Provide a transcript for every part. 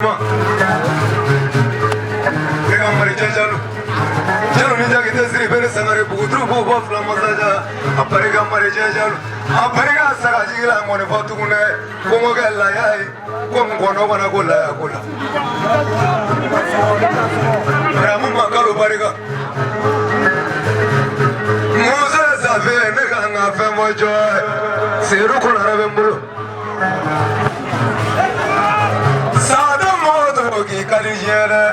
Jalo ni jagi tesri bere sangare bugudru bobo flamazaja aparega mare jalo aparega sagaji la mone fatugune komo galla yai kom kono bana gola gola ramu makalo barega musa sabe ne ganga femo joy seru kono rabembulo sada modo ki kalijere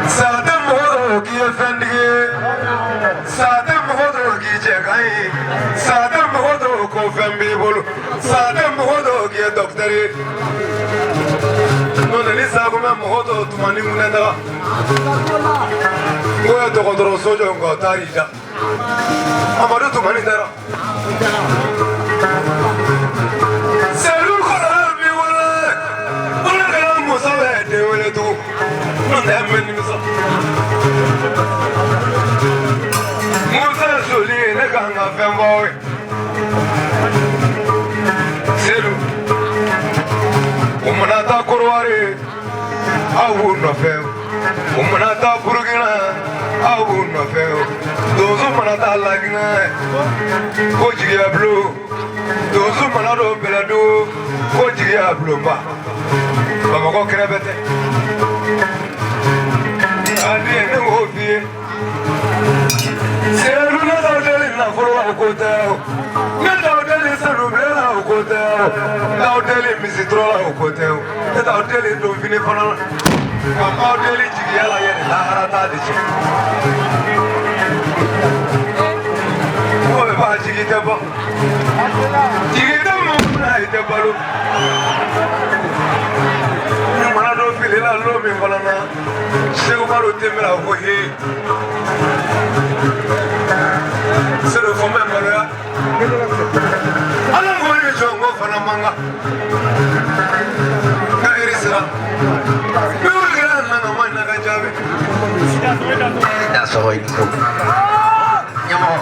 sada modo ki efendige sada modo ki jegai sada modo ko fembi bolu sada modo ki doktari no ne sago me modo tumani munenda ko to kodro sojo ngo tarija amaro tumani dara seru kono mi wala wala kala musabe de wala tu Musa Suli, the gang of Femboy. Selu Umanata Kurwari, I would not fail. Umanata Purugina, I would not fail. Those Umanata Lagna, Kojiya Blue, those Umanado Belado, Kojiya Blumba. Mamako Krebete. Adieu, Opie. Seruna Dodel in the Foro Hotel. Without Sarubella Hotel. Without telling Misitrola Hotel. Without telling Dovini Fana. Without telling Giala and Lara Tadici. Oh, if I get a book. Gita Moonlight, the Baru. Manado Filila Lomi Falana. Segumaru Timela Hohe. C'est le fond même là. Alors on est joué au Fanamanga. Kairisa. Nous regardons la main na Gajabe. That's all it took. Yamo.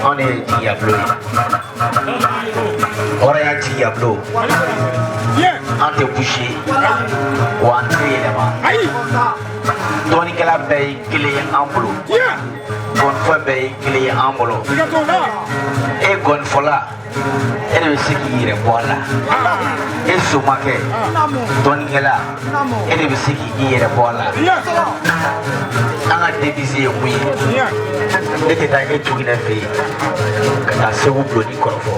On est diablo. On est diablo. Ante bouché. Ou entré là-bas. Tony Calabay, qu'il est en boulot. Gonfabay, qu'il est en boulot. Et Gonfola. Elle veut se qui est voilà. Et Soumake. Tony Cala. Elle veut se qui est voilà. Anga dévisé oui. Dès que tu es une fille, que tu as ce groupe de corofo,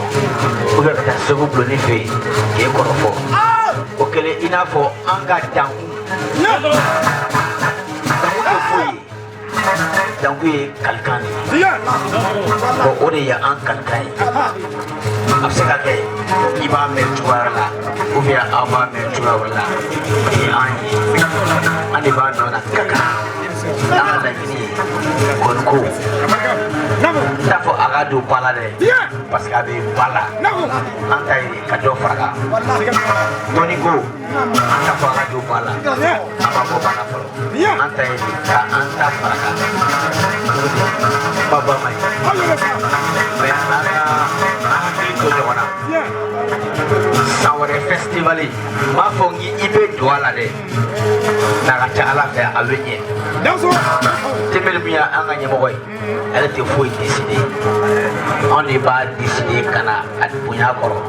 ou que tu as ce groupe de fille qui est corofo, ou que les inafo engagent dans le calcan. Au il y a un calcan. Après, il va mettre là, ou bien il va mettre là, et on y va dans la caca. Dans la Guinée, Gonko. D'abord, Agado Balade. Parce qu'il y avait Bala. Antaï, Kado Fraga. Tonigo. D'abord, Agado Bala. Ababo Bala Folo. Antaï, Anta Fraga. Baba Mai. Mais Saware Festival, ma fongi ibe douala de. Nagacha ala fe avenye. Temelmia anganya boy. Elle te faut décider. On n'est pas décidé kana at punya koro.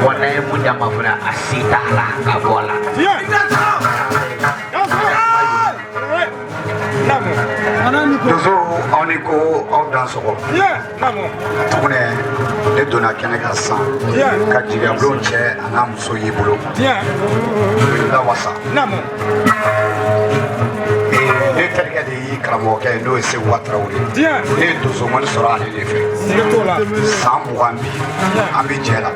Wana muda mafuna asita la kabola. Dozo on est ko on danse ko. Tune de dona kene ka san. Ka jiga blon che ana muso yibulo. La wasa. Namo. Et le quelqu'un de karamɔgɔkɛ n'o ye Seku Tarawele ne ye donsomani sɔrɔ ale de fɛ san 20 bi an bɛ jɛ la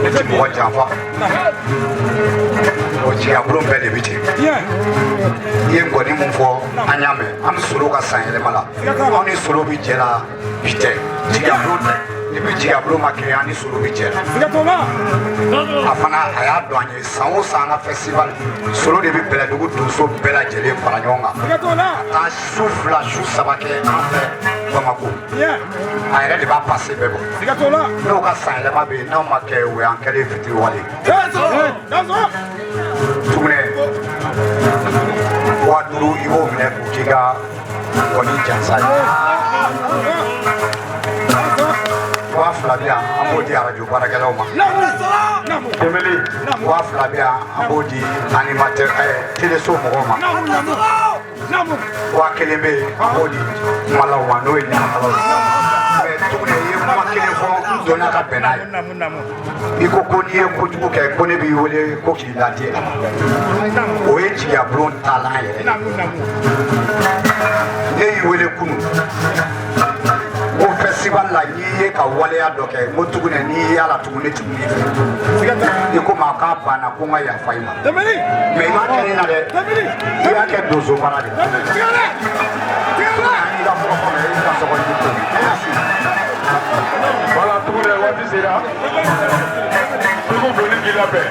ne tɛ mɔgɔ janfa o jigabolo bɛɛ de bɛ ten i ye ngɔni mun fɔ an y'a mɛn an bɛ Solo ka san yɛlɛma la anw ni Solo bɛ jɛ la bi tɛ jigabolo tɛ i bɛ jigabolo ma kɛ an ni Solo bɛ jɛ la a fana a y'a dɔn an ye san o san an ka festival Solo de bɛ Bɛlɛdugu donso bɛɛ lajɛlen fara ɲɔgɔn kan ka taa su 2 su 3 kɛ an fɛ Bamako a yɛrɛ de b'a passé bɛɛ bɔ n'o ka san yɛlɛma bɛ yen n'aw ma kɛ o y'an kɛlen fitiriwale tugunɛ 5000 i b'o minɛ k'o k'i ka ngɔni jansa ye 2000 bɛ yan an b'o di radio baarakɛlaw ma 2000 bɛ yan an b'o di animateur téléso mɔgɔw ma 1000 bɛ yen an b'o di kumalaw ma n'o ye ɲamakalaw ye mais tugunɛ i ye kuma kelen fɔ dɔnna ka bɛn n'a ye i ko ko n'i ye kojugu kɛ ko ne b'i wele ko k'i ladi a ma o ye jigiyabulon taalan yɛrɛ ne y'i wele kunun o festival la n'i ye ka waleya dɔ kɛ n ko tugunɛ n'i ye ala tugun ne tugun n'i fɛ i ko maa k'a banna ko n ka yafa i ma mais i m'a kɛ ne na dɛ i y'a kɛ donso bara de i ka fɔlɔfɔlɔ i ka sɔgɔli ko voilà tugunɛ waati sera i ko boli k'i labɛn